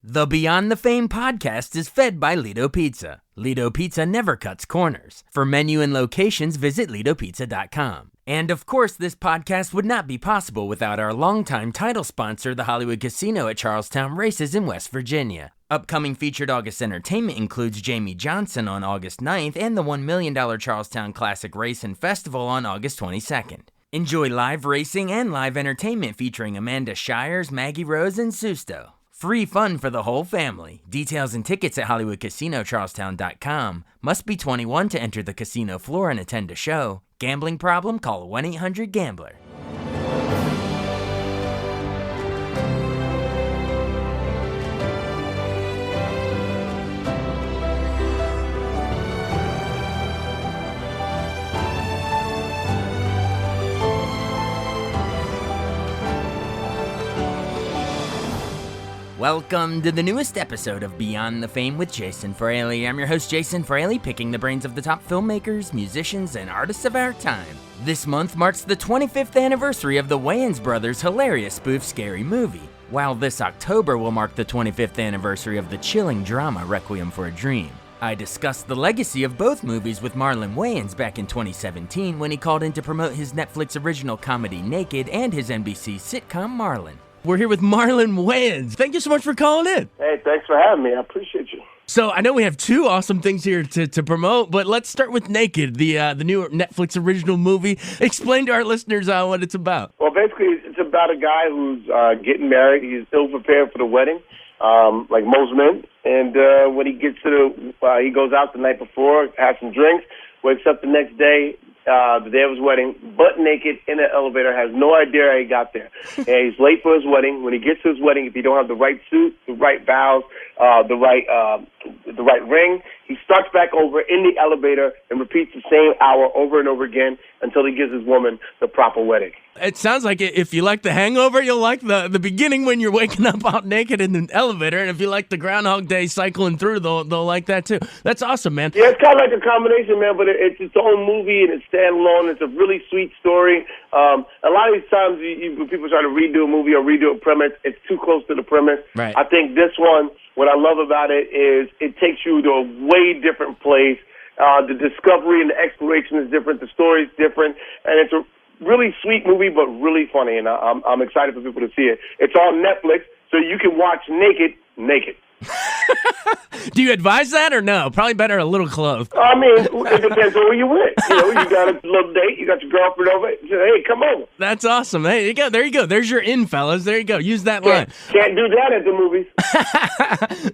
The Beyond the Fame podcast is fed by Lido Pizza. Lido Pizza never cuts corners. For menu and locations, visit LidoPizza.com. And of course, this podcast would not be possible without our longtime title sponsor, the Hollywood Casino at Charlestown Races in West Virginia. Upcoming featured August entertainment includes Jamie Johnson on August 9th and the $1 million Charlestown Classic Race and Festival on August 22nd. Enjoy live racing and live entertainment featuring Amanda Shires, Maggie Rose, and Susto. Free fun for the whole family. Details and tickets at HollywoodCasinoCharlestown.com. Must be 21 to enter the casino floor and attend a show. Gambling problem? Call 1-800-GAMBLER. Welcome to the newest episode of Beyond the Fame with Jason Fraley. I'm your host, Jason Fraley, picking the brains of the top filmmakers, musicians, and artists of our time. This month marks the 25th anniversary of the Wayans brothers' hilarious spoof Scary Movie, while this October will mark the 25th anniversary of the chilling drama Requiem for a Dream. I discussed the legacy of both movies with Marlon Wayans back in 2017 when he called in to promote his Netflix original comedy Naked and his NBC sitcom Marlon. We're here with Marlon Wayans. Thank you so much for calling in. Hey, thanks for having me. I appreciate you. So I know we have two awesome things here to promote, but let's start with Naked, the new Netflix original movie. Explain to our listeners what it's about. Well, basically, it's about a guy who's getting married. He's ill prepared for the wedding, like most men. And when he gets to he goes out the night before, has some drinks, wakes up the next day, the day of his wedding, butt naked in an elevator, has no idea how he got there. And he's late for his wedding. When he gets to his wedding, if he don't have the right suit, the right vows, the right ring, he starts back over in the elevator and repeats the same hour over and over again until he gives his woman the proper wedding. It sounds like if you like The Hangover, you'll like the beginning when you're waking up out naked in the elevator, and if you like the Groundhog Day cycling through, they'll like that too. That's awesome, man. Yeah, it's kind of like a combination, man, but it's its own movie and it's standalone. It's a really sweet story. A lot of these times when people try to redo a movie or redo a premise, it's too close to the premise. Right. I think this one, what I love about it is it takes you to a way different place. The discovery and the exploration is different. The story is different, and it's a really sweet movie, but really funny, and I'm excited for people to see it. It's on Netflix, so you can watch Naked. Do you advise that or no? Probably better a little clothed. I mean, it depends on who you with. You got a little date, you got your girlfriend over, you say, hey, come over. That's awesome. Hey, there you go. There's your in, fellas. There you go. Use that line. Can't do that at the movies.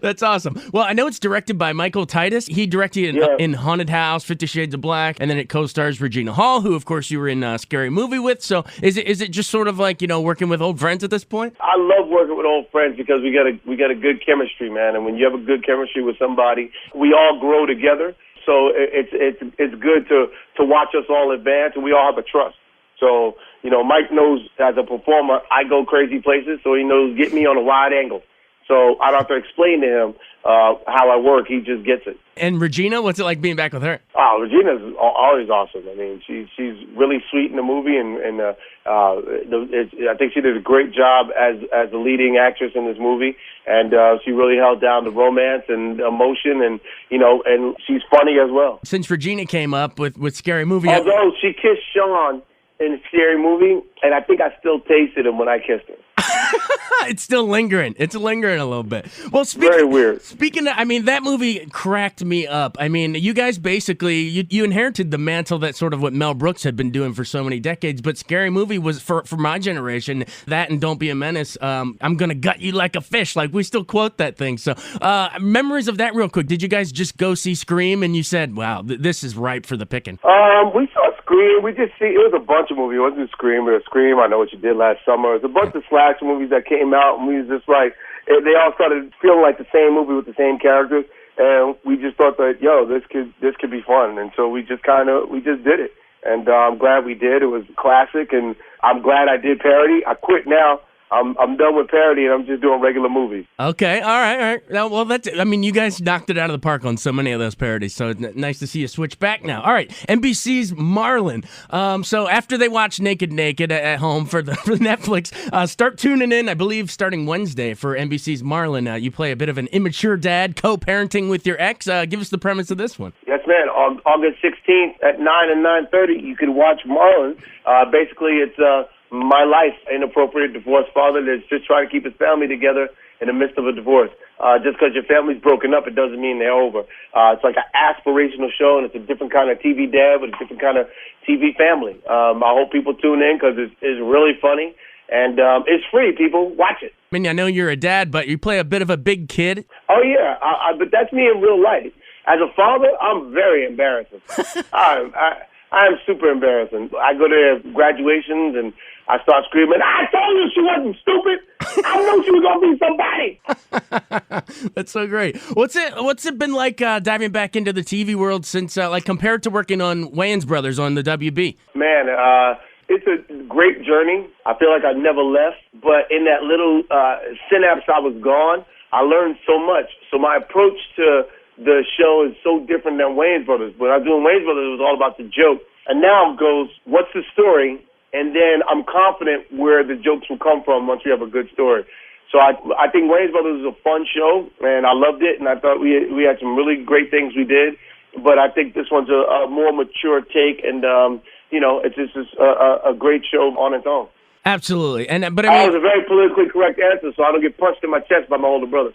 That's awesome. Well, I know it's directed by Michael Titus. He directed in Haunted House, 50 Shades of Black, and then it co-stars Regina Hall, who, of course, you were in Scary Movie with. So is it just sort of like, working with old friends at this point? I love working with old friends because we got a good chemistry, man. And when you have a good chemistry with somebody, we all grow together. So it's good to watch us all advance, and we all have a trust. So, Mike knows as a performer, I go crazy places, so he knows get me on a wide angle. So I don't have to explain to him how I work. He just gets it. And Regina, what's it like being back with her? Oh, Regina's always awesome. I mean, she's really sweet in the movie, and I think she did a great job as the leading actress in this movie. And she really held down the romance and emotion, and and she's funny as well. Since Regina came up with Scary Movie, although she kissed Sean in Scary Movie, and I think I still tasted him when I kissed her. It's still lingering. It's lingering a little bit. Well, very weird. Speaking of, that movie cracked me up. You guys basically, you inherited the mantle that sort of what Mel Brooks had been doing for so many decades, but Scary Movie was, for my generation, that and Don't Be a Menace, I'm gonna gut you like a fish. Like, we still quote that thing. So, memories of that real quick. Did you guys just go see Scream and you said, wow, this is ripe for the picking? We saw Scream. We just it was a bunch of movies. It wasn't Scream, but Scream, I Know What You Did Last Summer. It was a bunch of slasher movies that came out, and we was just like, they all started feeling like the same movie with the same characters, and we just thought that, this could be fun, and so we just did it, and I'm glad we did. It was classic, and I'm glad I did parody. I quit now. I'm done with parody and I'm just doing regular movies. Okay, all right. Now, well, you guys knocked it out of the park on so many of those parodies, so it's nice to see you switch back now. All right, NBC's Marlon. So after they watch Naked at home for Netflix, start tuning in, I believe, starting Wednesday for NBC's Marlon. You play a bit of an immature dad co-parenting with your ex. Give us the premise of this one. Yes, man. On August 16th at 9 and 9:30, you can watch Marlon. Basically, it's my life, inappropriate divorced father that's just trying to keep his family together in the midst of a divorce. Just because your family's broken up, it doesn't mean they're over. It's like an aspirational show, and it's a different kind of TV dad with a different kind of TV family. I hope people tune in because it's really funny, and it's free, people. Watch it. I mean, I know you're a dad, but you play a bit of a big kid. Oh, yeah, but that's me in real life. As a father, I'm very embarrassing. I am super embarrassing. I go to graduations and I start screaming, I told you she wasn't stupid. I knew she was going to be somebody. That's so great. What's it been like diving back into the TV world since, compared to working on Wayans Brothers on the WB? Man, it's a great journey. I feel like I never left, but in that little synapse I was gone, I learned so much. So my approach to the show is so different than Wayans Brothers. When I was doing Wayans Brothers, it was all about the joke. And now it goes, what's the story? And then I'm confident where the jokes will come from once we have a good story. So I think Wayans Brothers is a fun show, and I loved it, and I thought we had some really great things we did. But I think this one's a more mature take, and, it's just a great show on its own. Absolutely. But that was a very politically correct answer, so I don't get punched in my chest by my older brother.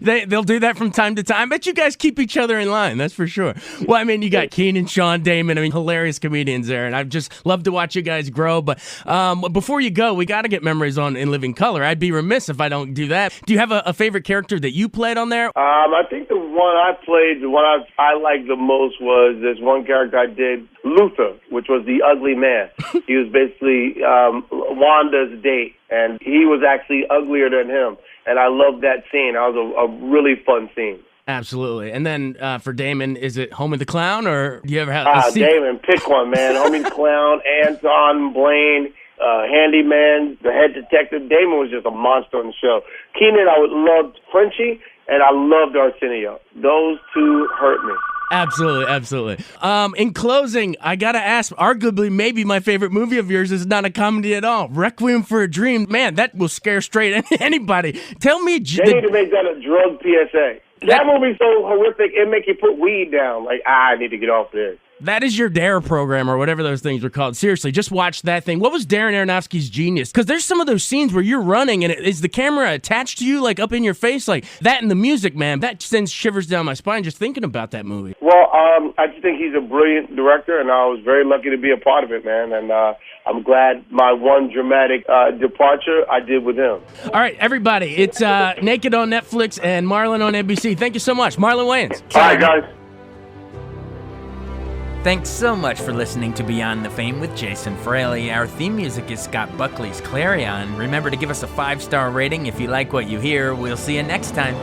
They'll do that from time to time. I bet you guys keep each other in line, that's for sure. Well, you got Keenan, Sean, Damon, hilarious comedians there, and I've just loved to watch you guys grow. But before you go, we got to get memories on In Living Color. I'd be remiss if I don't do that. Do you have a favorite character that you played on there? I think the one I played, the one I liked the most was this one character I did, Luther, which was the ugly man. He was basically Wanda's date, and he was actually uglier than him. And I loved that scene. That was a really fun scene. Absolutely. And then for Damon, is it Homie the Clown, or do you ever have Damon, pick one, man. Homie the Clown, Anton, Blaine, Handyman, the head detective. Damon was just a monster on the show. Keenan, I loved Frenchie, and I loved Arsenio. Those two hurt me. Absolutely. In closing, I gotta ask, arguably maybe my favorite movie of yours is not a comedy at all. Requiem for a Dream. Man, that will scare straight anybody. Tell me... They need to make that a drug PSA. That movie's so horrific, it make you put weed down. Like, I need to get off there. That is your DARE program, or whatever those things were called. Seriously, just watch that thing. What was Darren Aronofsky's genius? Because there's some of those scenes where you're running, and is the camera attached to you, like up in your face? Like that and the music, man, that sends shivers down my spine just thinking about that movie. Well, I just think he's a brilliant director, and I was very lucky to be a part of it, man. And I'm glad my one dramatic departure I did with him. All right, everybody, it's Naked on Netflix and Marlon on NBC. Thank you so much. Marlon Wayans. All right, guys. Thanks so much for listening to Beyond the Fame with Jason Fraley. Our theme music is Scott Buckley's Clarion. Remember to give us a 5-star rating if you like what you hear. We'll see you next time.